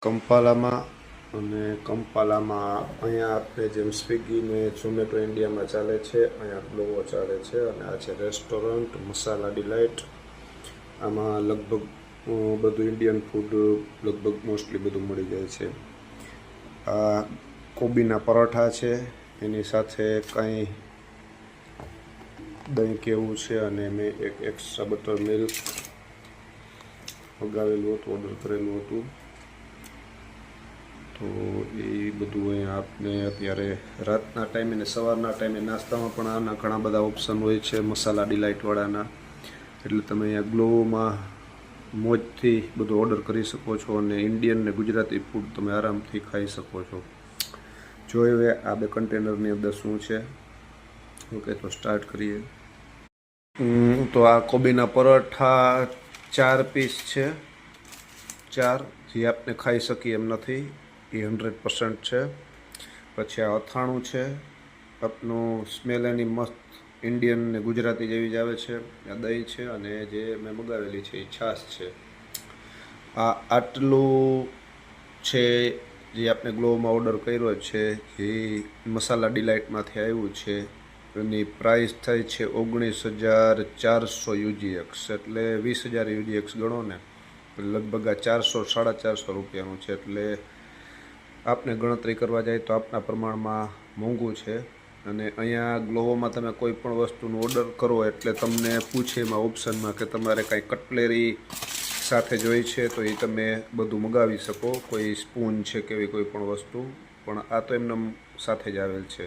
કંપાલામાં અને કંપાલામાં અહીંયા આપણે જેમ સ્વિગી ને ઝોમેટો ઇન્ડિયામાં ચાલે છે, અહીંયા ગ્લોવો ચાલે છે. અને આ છે રેસ્ટોરન્ટ મસાલા ડિલાઇટ. આમાં લગભગ બધું ઇન્ડિયન ફૂડ લગભગ મોસ્ટલી બધું મળી જાય છે. આ કોબીના પરોઠા છે, એની સાથે કંઈ દહીં કેવું છે. અને મેં એક એક્સ્ટ્રા બટર મિલ્ક મગાવેલું હતું, ઓર્ડર કરેલું હતું. તો એ બધું અહીંયા આપને અત્યારે રાતના ટાઈમે ને સવારના ટાઈમે નાસ્તામાં પણ આના ઘણા બધા ઓપ્શન હોય છે મસાલા ડિલાઇટવાળાના. એટલે તમે અહીંયા ગ્લોવમાં મોજથી બધું ઓર્ડર કરી શકો છો અને ઇન્ડિયન ને ગુજરાતી ફૂડ તમે આરામથી ખાઈ શકો છો. જોઈએ આ બે કન્ટેનરની અંદર શું છે. ઓકે, તો સ્ટાર્ટ કરીએ. તો આ કોબીના પરોઠા 4 પીસ છે, 4 જે આપણે ખાઈ શકીએ એમ નથી, એ 100% છે. પછી આ અથાણું છે, આપનું સ્મેલ એની મસ્ત ઇન્ડિયન ને ગુજરાતી જેવી જ આવે છે. આ દહીં છે અને જે મેં મગાવેલી છે એ છાશ છે. આ આટલું છે જે આપણે ગ્લોવમાં ઓર્ડર કર્યો છે, જે મસાલા ડિલાઇટમાંથી આવ્યું છે. એની પ્રાઇસ થાય છે 19,400 UGX, એટલે 20,000 UGX ગણો ને, લગભગ આ 400-450 રૂપિયાનું છે. એટલે આપને ગણતરી કરવા જાય તો આપના પ્રમાણમાં મોંઘું છે. અને અહીંયા ગ્લોવોમાં તમે કોઈ પણ વસ્તુનું ઓર્ડર કરો એટલે તમને પૂછે એમાં ઓપ્શનમાં કે તમારે કાંઈ કટલેરી સાથે જોઈ છે તો એ તમે બધું મગાવી શકો, કોઈ સ્પૂન છે કે એવી કોઈ પણ વસ્તુ, પણ આ તો એમને સાથે જ આવેલ છે.